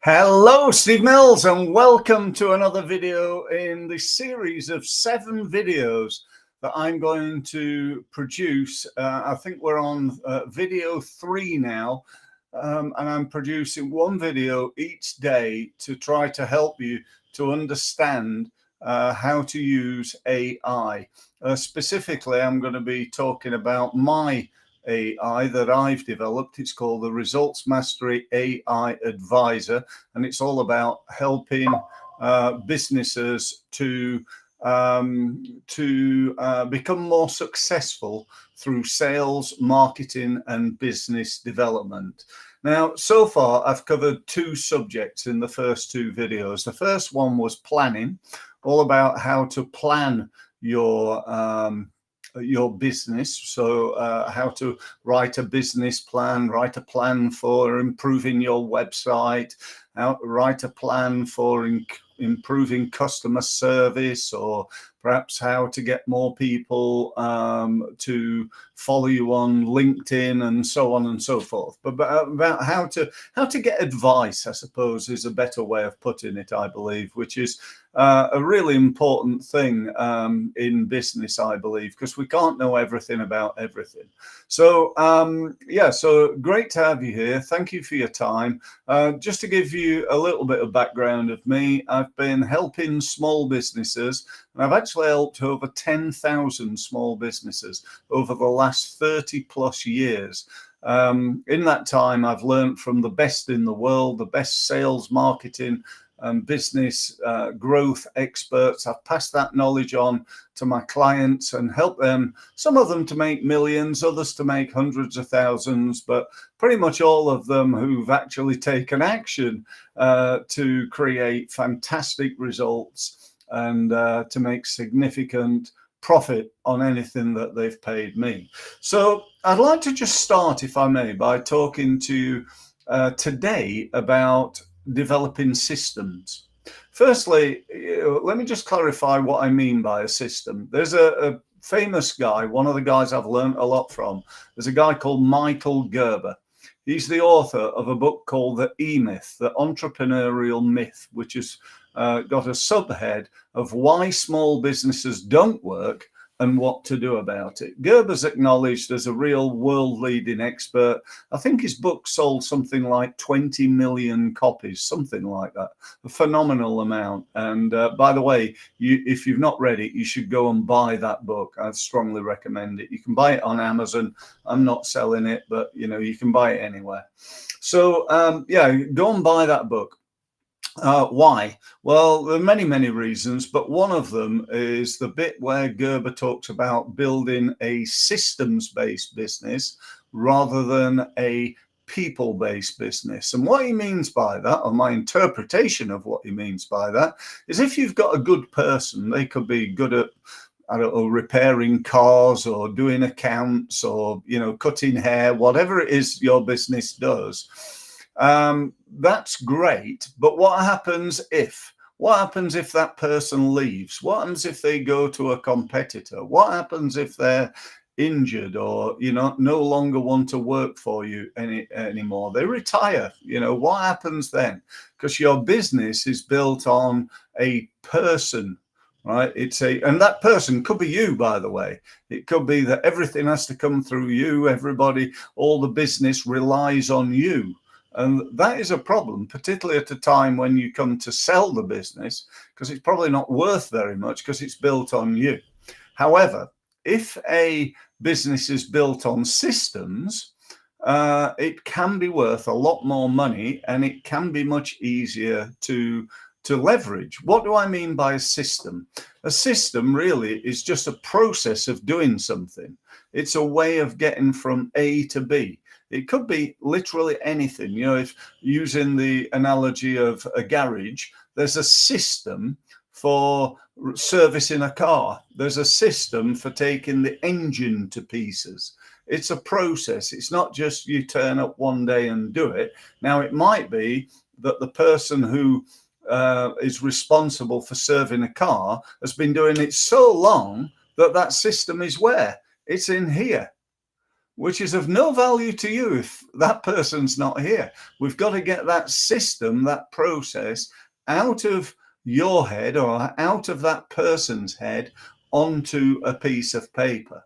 Hello, Steve Mills, and welcome to another video in the series of 7 videos that I'm going to produce. I think we're on video 3 now, and I'm producing one video each day to try to help you to understand how to use AI. Specifically, I'm going to be talking about my AI that I've developed. It's called the Results Mastery AI Advisor, and it's all about helping businesses to become more successful through sales, marketing, and business development. Now, so far, I've covered 2 subjects in the first 2 videos. The first one was planning, all about how to plan your business. So how to write a business plan, write a plan for improving your website, write a plan for improving customer service, or perhaps how to get more people to follow you on LinkedIn, and so on and so forth. But about how to get advice, I suppose, is a better way of putting it, I believe, which is a really important thing in business, I believe, because we can't know everything about everything. So yeah, so great to have you here. Thank you for your time. Just to give you a little bit of background of me, I've been helping small businesses, and I've actually helped over 10,000 small businesses over the last 30 plus years. In that time, I've learned from the best in the world, the best sales, marketing, and business growth experts. I've passed that knowledge on to my clients and helped them, some of them to make millions, others to make hundreds of thousands, but pretty much all of them who've actually taken action to create fantastic results and to make significant profit on anything that they've paid me. So I'd like to just start, if I may, by talking to you today about developing systems. Firstly, let me just clarify what I mean by a system. There's a famous guy, one of the guys I've learned a lot from. There's a guy called Michael Gerber. He's the author of a book called The E-Myth, The Entrepreneurial Myth, which has got a subhead of why small businesses don't work and what to do about it. Gerber's acknowledged as a real world-leading expert. I think his book sold something like 20 million copies, something like that, a phenomenal amount. And by the way, if you've not read it, you should go and buy that book. I'd strongly recommend it. You can buy it on Amazon. I'm not selling it, but you can buy it anywhere. So yeah, go and buy that book. Why? Well, there are many reasons, but one of them is the bit where Gerber talks about building a systems-based business rather than a people-based business. And what he means by that, or my interpretation of what he means by that, is if you've got a good person, they could be good at, I don't know, repairing cars or doing accounts or, cutting hair, whatever it is your business does. That's great, but what happens if that person leaves? What happens if they go to a competitor? What happens if they're injured or no longer want to work for you anymore? They retire. What happens then? Because your business is built on a person, right? And that person could be you, by the way. It could be that everything has to come through you. Everybody, all the business relies on you. And that is a problem, particularly at a time when you come to sell the business, because it's probably not worth very much because it's built on you. However, if a business is built on systems, it can be worth a lot more money, and it can be much easier to leverage. What do I mean by a system? A system really is just a process of doing something. It's a way of getting from A to B. It could be literally anything. If using the analogy of a garage, there's a system for servicing a car. There's a system for taking the engine to pieces. It's a process. It's not just you turn up one day and do it. Now, it might be that the person who is responsible for serving a car has been doing it so long that system is where? It's in here. which is of no value to you if that person's not here. We've got to get that system, that process out of your head or out of that person's head onto a piece of paper.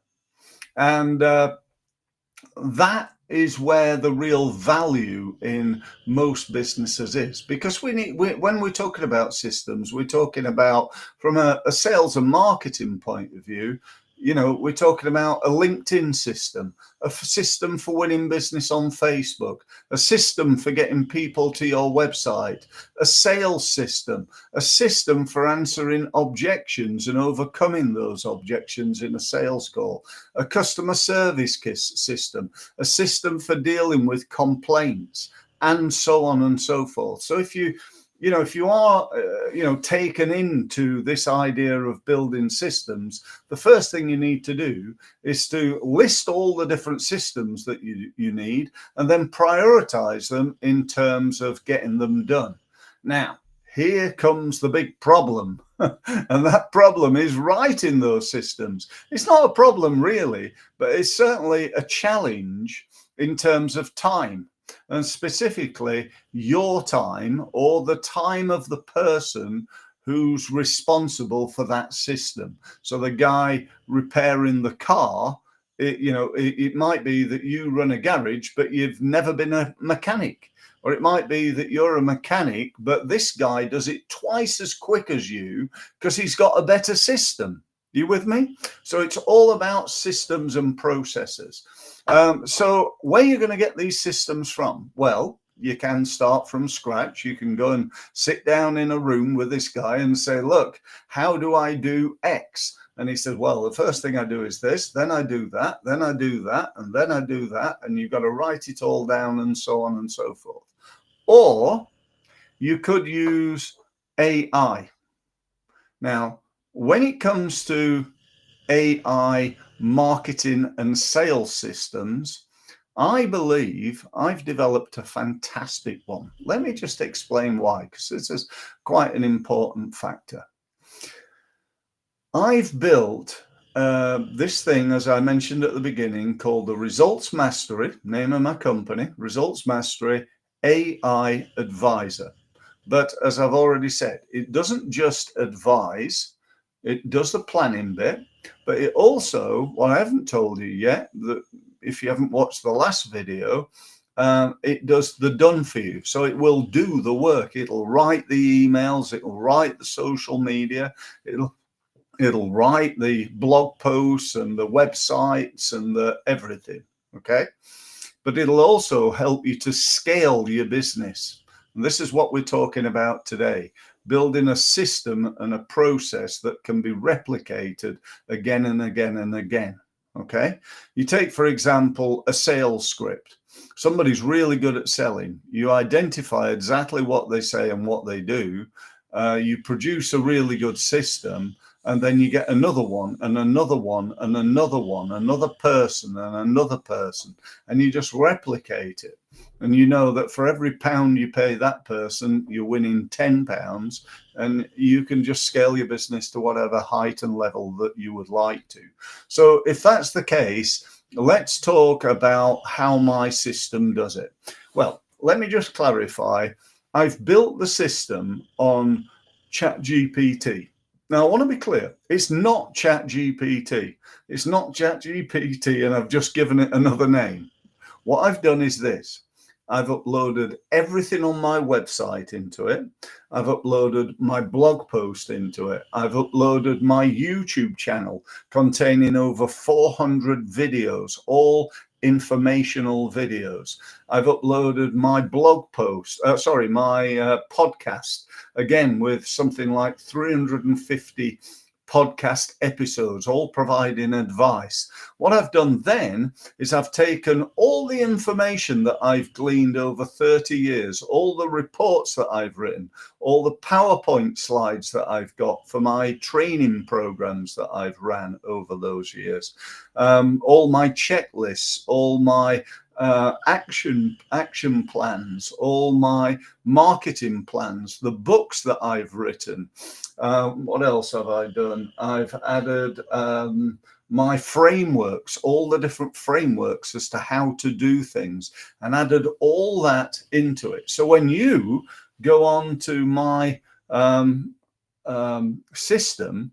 And that is where the real value in most businesses is, because when we're talking about systems, we're talking about from a sales and marketing point of view. We're talking about a LinkedIn system, a system for winning business on Facebook, a system for getting people to your website, a sales system, a system for answering objections and overcoming those objections in a sales call, a customer service system, a system for dealing with complaints, and so on and so forth. So if you are taken into this idea of building systems, the first thing you need to do is to list all the different systems that you need, and then prioritize them in terms of getting them done. Now, here comes the big problem. And that problem is writing those systems. It's not a problem really, but it's certainly a challenge in terms of time. And specifically your time or the time of the person who's responsible for that system. So the guy repairing the car, it might be that you run a garage, but you've never been a mechanic. Or it might be that you're a mechanic, but this guy does it twice as quick as you because he's got a better system. You with me? So it's all about systems and processes. So where are you going to get these systems from? Well, you can start from scratch. You can go and sit down in a room with this guy and say, look, how do I do X? And he said, well, the first thing I do is this, then I do that, then I do that, and then I do that. And you've got to write it all down and so on and so forth. Or you could use AI. Now, when it comes to AI marketing and sales systems, I believe I've developed a fantastic one. Let me just explain why, because this is quite an important factor. I've built this thing, as I mentioned at the beginning, called the Results Mastery, name of my company, Results Mastery AI Advisor. But as I've already said, it doesn't just advise, it does the planning bit, but it also, what I haven't told you yet, that if you haven't watched the last video, it does the done for you. So it will do the work. It'll write the emails, it'll write the social media, it'll write the blog posts and the websites and the everything, okay? But it'll also help you to scale your business. And this is what we're talking about today, building a system and a process that can be replicated again and again and again, okay? You take, for example, a sales script. Somebody's really good at selling. You identify exactly what they say and what they do. You produce a really good system, and then you get another one and another one and another one, another person and another person, and you just replicate it. And you know that for every pound you pay that person, you're winning 10 pounds, and you can just scale your business to whatever height and level that you would like to. So if that's the case, let's talk about how my system does it. Well, let me just clarify. I've built the system on ChatGPT. Now, I want to be clear. It's not ChatGPT. It's not ChatGPT, and I've just given it another name. What I've done is this. I've uploaded everything on my website into it. I've uploaded my blog post into it. I've uploaded my YouTube channel containing over 400 videos, all informational videos. I've uploaded my blog post, my podcast, again, with something like 350 podcast episodes, all providing advice. What I've done then is I've taken all the information that I've gleaned over 30 years, all the reports that I've written, all the PowerPoint slides that I've got for my training programs that I've ran over those years, all my checklists, all my action plans, all my marketing plans, the books that I've written. What else have I done? I've added my frameworks, all the different frameworks as to how to do things, and added all that into it. So when you go on to my system,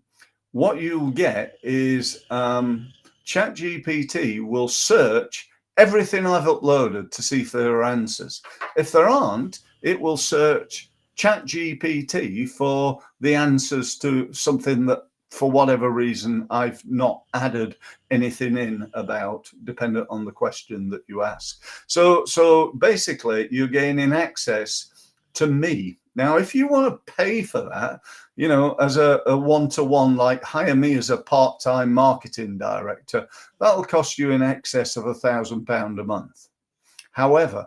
what you'll get is ChatGPT will search everything I've uploaded to see if there are answers. If there aren't, it will search ChatGPT for the answers to something that, for whatever reason, I've not added anything in about, dependent on the question that you ask. So basically, you're gaining access to me. Now, if you want to pay for that, you know, as a one-to-one, like hire me as a part-time marketing director, that'll cost you in excess of £1,000 a month. However,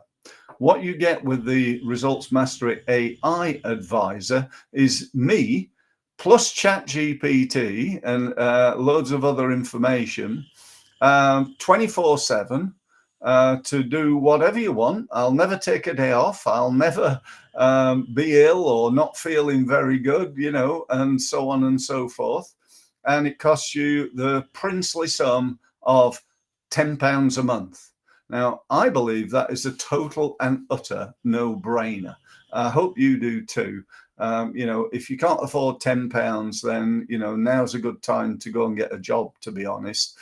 what you get with the Results Mastery AI Advisor is me plus ChatGPT and loads of other information, 24/7, to do whatever you want. I'll never take a day off. I'll never be ill or not feeling very good, you know, and so on and so forth. And it costs you the princely sum of £10 a month. Now, I believe that is a total and utter no-brainer. I hope you do too. You know, if you can't afford £10, then, you know, now's a good time to go and get a job, to be honest.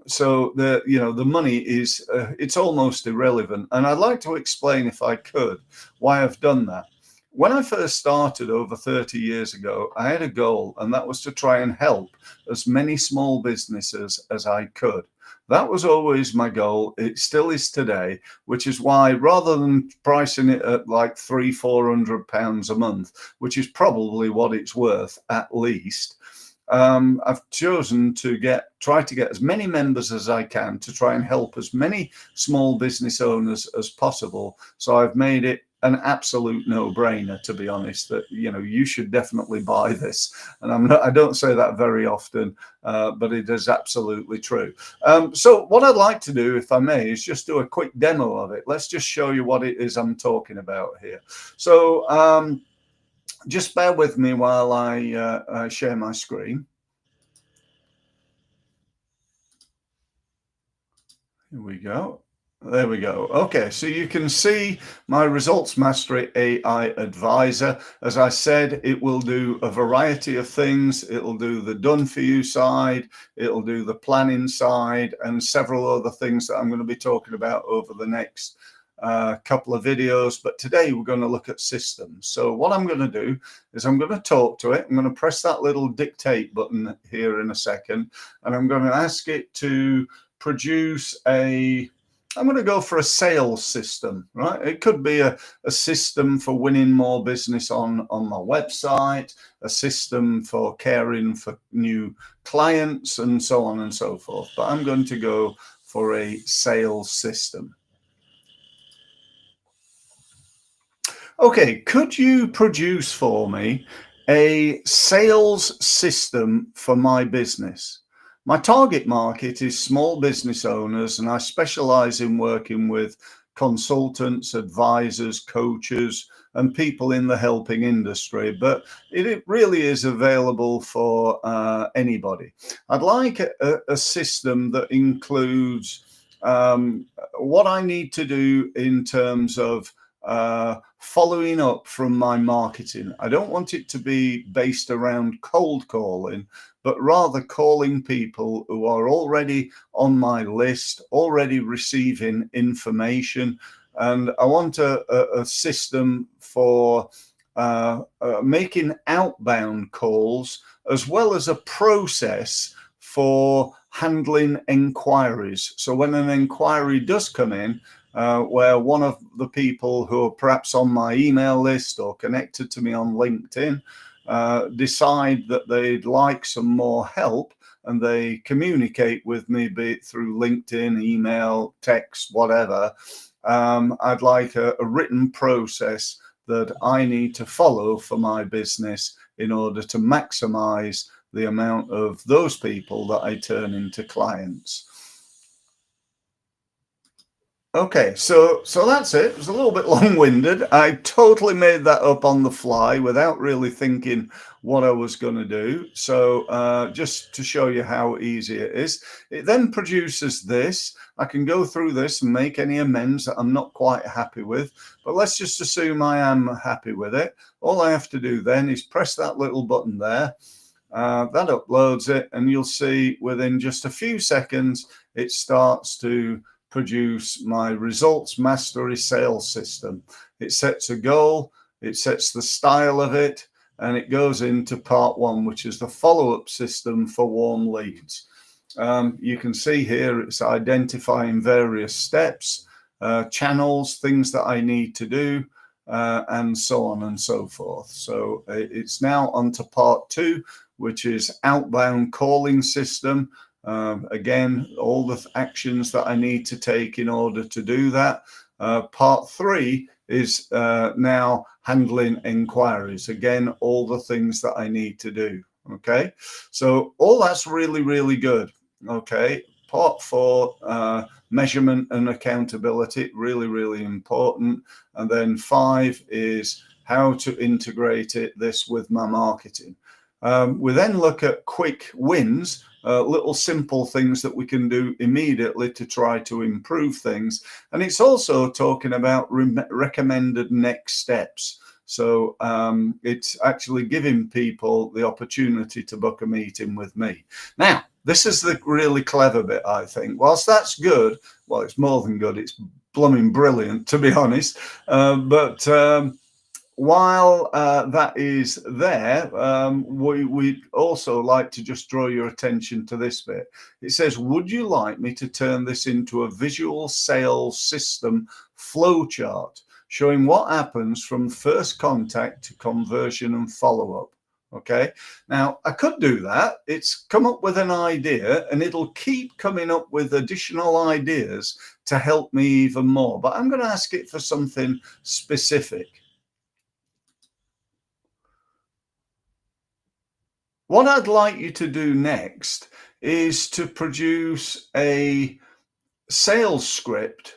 So the money is, it's almost irrelevant. And I'd like to explain, if I could, why I've done that. When I first started over 30 years ago, I had a goal, and that was to try and help as many small businesses as I could. That was always my goal. It still is today, which is why, rather than pricing it at like £300-400 a month, which is probably what it's worth at least, I've chosen to try to get as many members as I can to try and help as many small business owners as possible. So I've made it an absolute no-brainer, to be honest, that, you know, you should definitely buy this. And I don't say that very often, but it is absolutely true. So what I'd like to do, if I may, is just do a quick demo of it. Let's just show you what it is I'm talking about here. So just bear with me while I share my screen. Here we go. There we go. Okay, so you can see my Results Mastery AI Advisor. As I said, it will do a variety of things. It'll do the done for you side, it'll do the planning side, and several other things that I'm going to be talking about over the next couple of videos. But today we're going to look at systems. So what I'm going to do is I'm going to talk to it. I'm going to press that little dictate button here in a second, and I'm going to ask it to produce I'm going to go for a sales system, right? It could be a system for winning more business on my website, a system for caring for new clients, and so on and so forth. But I'm going to go for a sales system. Okay, could you produce for me a sales system for my business? My target market is small business owners, and I specialize in working with consultants, advisors, coaches, and people in the helping industry, but it really is available for anybody. I'd like a system that includes what I need to do in terms of following up from my marketing. I don't want it to be based around cold calling, but rather calling people who are already on my list, already receiving information. And I want a system for making outbound calls, as well as a process for handling inquiries. So when an inquiry does come in, where one of the people who are perhaps on my email list or connected to me on LinkedIn decide that they'd like some more help, and they communicate with me, be it through LinkedIn, email, text, whatever, I'd like a written process that I need to follow for my business in order to maximize the amount of those people that I turn into clients. Okay, so that's it. It was a little bit long-winded. I totally made that up on the fly without really thinking what I was going to do. So just to show you how easy it is, it then produces this. I can go through this and make any amends that I'm not quite happy with, but let's just assume I am happy with it. All I have to do then is press that little button there. That uploads it, and you'll see within just a few seconds, it starts to produce my results mastery sales system. It sets a goal, it sets the style of it, and it goes into part one, which is the follow-up system for warm leads. You can see here it's identifying various steps, channels, things that I need to do, and so on and so forth. So it's now onto part two, which is outbound calling system. Again, all the actions that I need to take in order to do that. Part three is now handling inquiries. Again, all the things that I need to do. Okay, so all that's really, really good. Okay, part four, measurement and accountability, really, really important. And then five is how to integrate this with my marketing. We then look at quick wins, little simple things that we can do immediately to try to improve things. And it's also talking about recommended next steps. So it's actually giving people the opportunity to book a meeting with me. Now, this is the really clever bit, I think. Whilst that's good, well, it's more than good. It's blooming brilliant, to be honest. While that is there, we also like to just draw your attention to this bit. It says, would you like me to turn this into a visual sales system flowchart showing what happens from first contact to conversion and follow-up? Okay, now I could do that. It's come up with an idea and it'll keep coming up with additional ideas to help me even more. But I'm going to ask it for something specific. What I'd like you to do next is to produce a sales script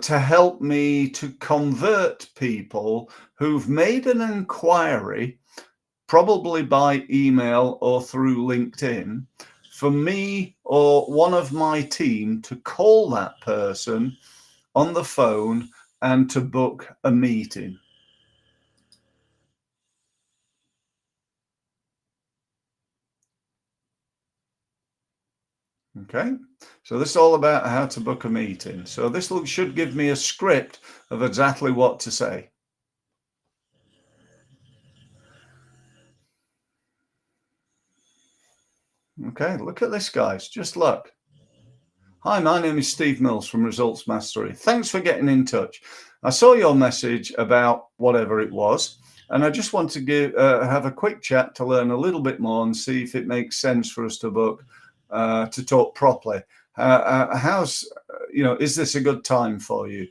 to help me to convert people who've made an inquiry, probably by email or through LinkedIn, for me or one of my team to call that person on the phone and to book a meeting. Okay, so this is all about how to book a meeting. So this should give me a script of exactly what to say. Okay, look at this, guys. Just look. Hi, my name is Steve Mills from Results Mastery. Thanks for getting in touch. I saw your message about whatever it was, and I just want to have a quick chat to learn a little bit more and see if it makes sense for us to book, to talk properly. Is this a good time for you?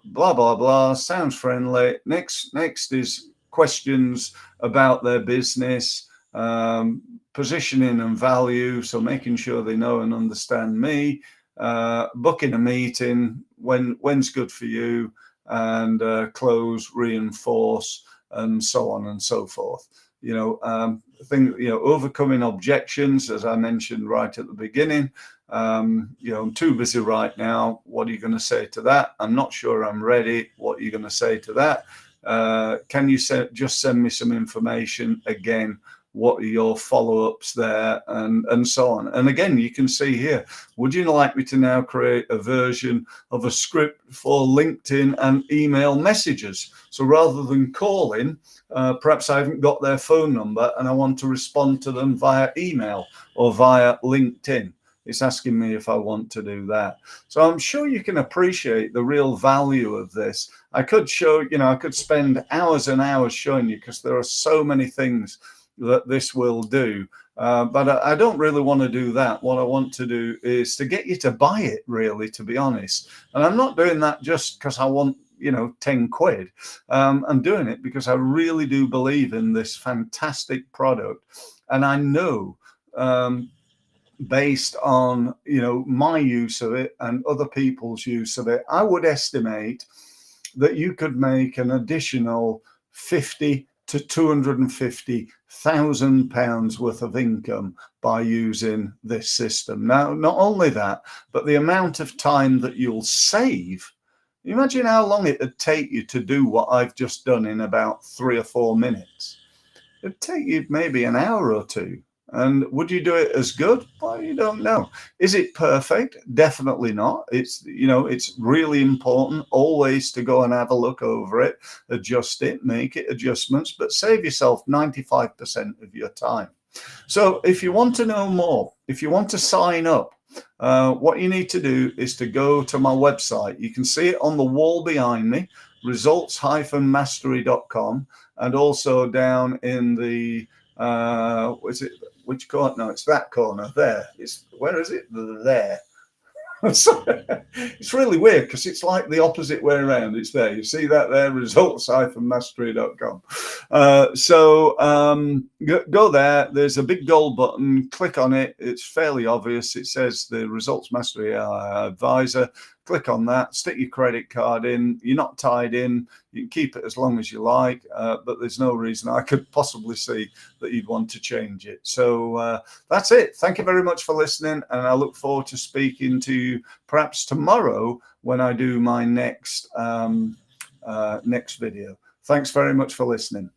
Blah, blah, blah, sounds friendly. Next is questions about their business, positioning and value. So making sure they know and understand me, booking a meeting, when's good for you, and close, reinforce, and so on and so forth. Overcoming objections, as I mentioned right at the beginning. I'm too busy right now. What are you going to say to that? I'm not sure I'm ready. What are you going to say to that? Can you just send me some information? Again, what are your follow-ups there, and so on. And again, you can see here, would you like me to now create a version of a script for LinkedIn and email messages? So rather than calling, perhaps I haven't got their phone number and I want to respond to them via email or via LinkedIn. It's asking me if I want to do that. So I'm sure you can appreciate the real value of this. I could I could spend hours and hours showing you, because there are so many things that this will do. But I don't really want to do that. What I want to do is to get you to buy it, really, to be honest. And I'm not doing that just because I want 10 quid. I'm doing it because I really do believe in this fantastic product. And I know based on, my use of it and other people's use of it, I would estimate that you could make an additional 50 to 250,000 pounds worth of income by using this system. Now, not only that, but the amount of time that you'll save. Imagine how long it would take you to do what I've just done in about 3 or 4 minutes. It'd take you maybe an hour or two. And would you do it as good? Well, you don't know. Is it perfect? Definitely not. It's really important always to go and have a look over it, adjust it, make it adjustments, but save yourself 95% of your time. So if you want to know more, if you want to sign up, what you need to do is to go to my website. You can see it on the wall behind me, results-mastery.com, and also down in the which corner? No, it's that corner there. Where is it? There. It's really weird because it's like the opposite way around. It's there. You see that there, results-mastery.com. Go there. There's a big gold button. Click on it. It's fairly obvious. It says the Results Mastery Advisor. Click on that. Stick your credit card in. You're not tied in. You can keep it as long as you like, but there's no reason I could possibly see that you'd want to change it. So that's it. Thank you very much for listening, and I look forward to speaking to you perhaps tomorrow when I do my next video. Thanks very much for listening.